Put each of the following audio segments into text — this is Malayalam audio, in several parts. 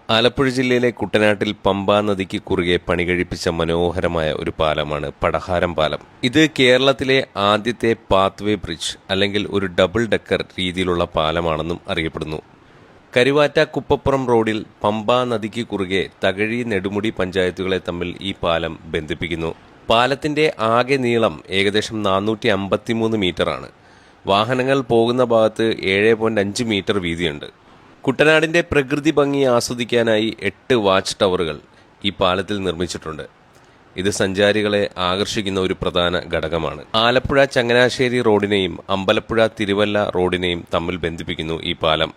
ആലപ്പുഴ ജില്ലയിലെ കുട്ടനാട്ടിൽ പമ്പാ നദിക്ക് കുറുകെ പണികഴിപ്പിച്ച മനോഹരമായ ഒരു പാലമാണ് പടഹാരം പാലം. ഇത് കേരളത്തിലെ ആദ്യത്തെ പാത്വേ ബ്രിഡ്ജ് അല്ലെങ്കിൽ ഒരു ഡബിൾ ഡെക്കർ രീതിയിലുള്ള പാലമാണെന്നും അറിയപ്പെടുന്നു. കരുവാറ്റ കുപ്പപ്പുറം റോഡിൽ പമ്പാ നദിക്ക് കുറുകെ തകഴി നെടുമുടി പഞ്ചായത്തുകളെ തമ്മിൽ ഈ പാലം ബന്ധിപ്പിക്കുന്നു. പാലത്തിന്റെ ആകെ നീളം ഏകദേശം 453 മീറ്ററാണ്. വാഹനങ്ങൾ പോകുന്ന ഭാഗത്ത് 7.5 മീറ്റർ വീതിയുണ്ട്. കുട്ടനാടിന്റെ പ്രകൃതി ഭംഗി ആസ്വദിക്കാനായി 8 വാച്ച് ടവറുകൾ ഈ പാലത്തിൽ നിർമ്മിച്ചിട്ടുണ്ട്. ഇത് സഞ്ചാരികളെ ആകർഷിക്കുന്ന ഒരു പ്രധാന ഘടകമാണ്. ആലപ്പുഴ ചങ്ങനാശ്ശേരി റോഡിനെയും അമ്പലപ്പുഴ തിരുവല്ല റോഡിനെയും തമ്മിൽ ബന്ധിപ്പിക്കുന്നു ഈ പാലം.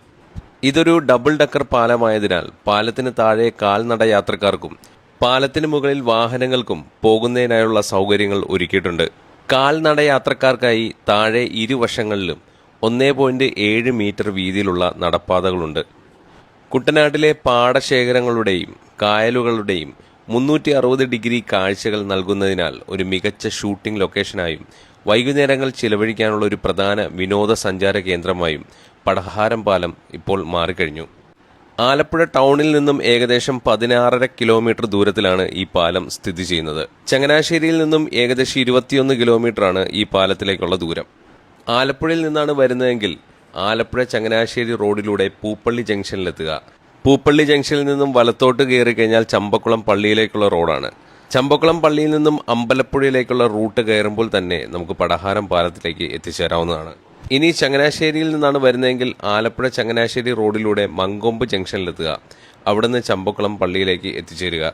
ഇതൊരു ഡബിൾ ഡക്കർ പാലമായതിനാൽ പാലത്തിന് താഴെ കാൽനട യാത്രക്കാർക്കും പാലത്തിന് മുകളിൽ വാഹനങ്ങൾക്കും പോകുന്നതിനായുള്ള സൗകര്യങ്ങൾ ഒരുക്കിയിട്ടുണ്ട്. കാൽനട യാത്രക്കാർക്കായി താഴെ ഇരുവശങ്ങളിലും 1.7 മീറ്റർ വീതിയിലുള്ള നടപ്പാതകളുണ്ട്. കുട്ടനാട്ടിലെ പാടശേഖരങ്ങളുടെയും കായലുകളുടെയും 360 ഡിഗ്രി കാഴ്ചകൾ നൽകുന്നതിനാൽ ഒരു മികച്ച ഷൂട്ടിംഗ് ലൊക്കേഷനായും വൈകുന്നേരങ്ങൾ ചിലവഴിക്കാനുള്ള ഒരു പ്രധാന വിനോദസഞ്ചാര കേന്ദ്രമായും പടഹാരം പാലം ഇപ്പോൾ മാറിക്കഴിഞ്ഞു. ആലപ്പുഴ ടൗണിൽ നിന്നും ഏകദേശം 16.5 കിലോമീറ്റർ ദൂരത്തിലാണ് ഈ പാലം സ്ഥിതി ചെയ്യുന്നത്. ചങ്ങനാശ്ശേരിയിൽ നിന്നും ഏകദേശം 21 കിലോമീറ്ററാണ് ഈ പാലത്തിലേക്കുള്ള ദൂരം. ആലപ്പുഴയിൽ നിന്നാണ് വരുന്നതെങ്കിൽ ആലപ്പുഴ ചങ്ങനാശ്ശേരി റോഡിലൂടെ പൂപ്പള്ളി ജംഗ്ഷനിലെത്തുക. പൂപ്പള്ളി ജംഗ്ഷനിൽ നിന്നും വലത്തോട്ട് കയറി കഴിഞ്ഞാൽ ചമ്പക്കുളം പള്ളിയിലേക്കുള്ള റോഡാണ്. ചമ്പക്കുളം പള്ളിയിൽ നിന്നും അമ്പലപ്പുഴയിലേക്കുള്ള റൂട്ട് കയറുമ്പോൾ തന്നെ നമുക്ക് പടഹാരം പാലത്തിലേക്ക് എത്തിച്ചേരാവുന്നതാണ്. ഇനി ചങ്ങനാശ്ശേരിയിൽ നിന്നാണ് വരുന്നതെങ്കിൽ ആലപ്പുഴ ചങ്ങനാശ്ശേരി റോഡിലൂടെ മങ്കൊമ്പ് ജംഗ്ഷനിലെത്തുക. അവിടുന്ന് ചമ്പക്കുളം പള്ളിയിലേക്ക് എത്തിച്ചേരുക.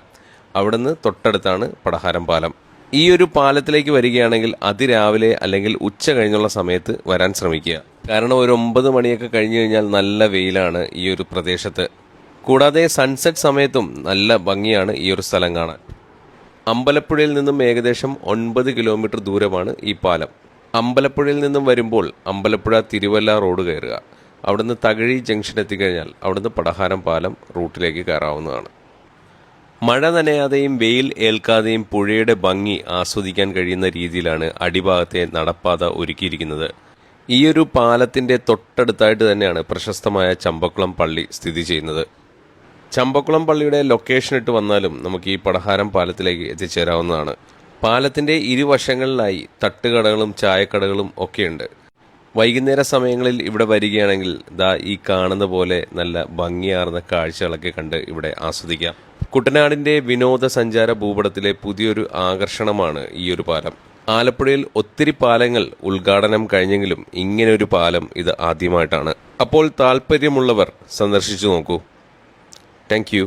അവിടുന്ന് തൊട്ടടുത്താണ് പടഹാരം പാലം. ഈ ഒരു പാലത്തിലേക്ക് വരികയാണെങ്കിൽ അതിരാവിലെ അല്ലെങ്കിൽ ഉച്ച കഴിഞ്ഞുള്ള സമയത്ത് വരാൻ ശ്രമിക്കുക. കാരണം ഒരു 9 മണിയൊക്കെ കഴിഞ്ഞു കഴിഞ്ഞാൽ നല്ല വെയിലാണ് ഈ ഒരു പ്രദേശത്ത്. കൂടാതെ സൺസെറ്റ് സമയത്തും നല്ല ഭംഗിയാണ് ഈ ഒരു സ്ഥലം കാണാൻ. അമ്പലപ്പുഴയിൽ നിന്നും ഏകദേശം 9 കിലോമീറ്റർ ദൂരമാണ് ഈ പാലം. അമ്പലപ്പുഴയിൽ നിന്നും വരുമ്പോൾ അമ്പലപ്പുഴ തിരുവല്ല റോഡ് കയറുക. അവിടുന്ന് തകഴി ജംഗ്ഷൻ എത്തിക്കഴിഞ്ഞാൽ അവിടുന്ന് പടഹാരം പാലം റൂട്ടിലേക്ക് കയറാവുന്നതാണ്. മഴ നനയാതെയും വെയിൽ ഏൽക്കാതെയും പുഴയുടെ ഭംഗി ആസ്വദിക്കാൻ കഴിയുന്ന രീതിയിലാണ് അടിഭാഗത്തെ നടപ്പാത ഒരുക്കിയിരിക്കുന്നത്. ഈയൊരു പാലത്തിന്റെ തൊട്ടടുത്തായിട്ട് തന്നെയാണ് പ്രശസ്തമായ ചമ്പക്കുളം പള്ളി സ്ഥിതി ചെയ്യുന്നത്. ചമ്പക്കുളം പള്ളിയുടെ ലൊക്കേഷൻ ഇട്ട് വന്നാലും നമുക്ക് ഈ പടഹാരം പാലത്തിലേക്ക് എത്തിച്ചേരാവുന്നതാണ്. പാലത്തിന്റെ ഇരുവശങ്ങളിലായി തട്ടുകടകളും ചായക്കടകളും ഒക്കെയുണ്ട്. വൈകുന്നേര സമയങ്ങളിൽ ഇവിടെ വരികയാണെങ്കിൽ ഈ കാണുന്ന പോലെ നല്ല ഭംഗിയാർന്ന കാഴ്ചകളൊക്കെ കണ്ട് ഇവിടെ ആസ്വദിക്കാം. കുട്ടനാടിന്റെ വിനോദസഞ്ചാര ഭൂപടത്തിലെ പുതിയൊരു ആകർഷണമാണ് ഈ ഒരു പാലം. ആലപ്പുഴയിൽ ഒത്തിരി പാലങ്ങൾ ഉദ്ഘാടനം കഴിഞ്ഞെങ്കിലും ഇങ്ങനൊരു പാലം ഇത് ആദ്യമായിട്ടാണ്. അപ്പോൾ താല്പര്യമുള്ളവർ സന്ദർശിച്ചു നോക്കൂ. Thank you.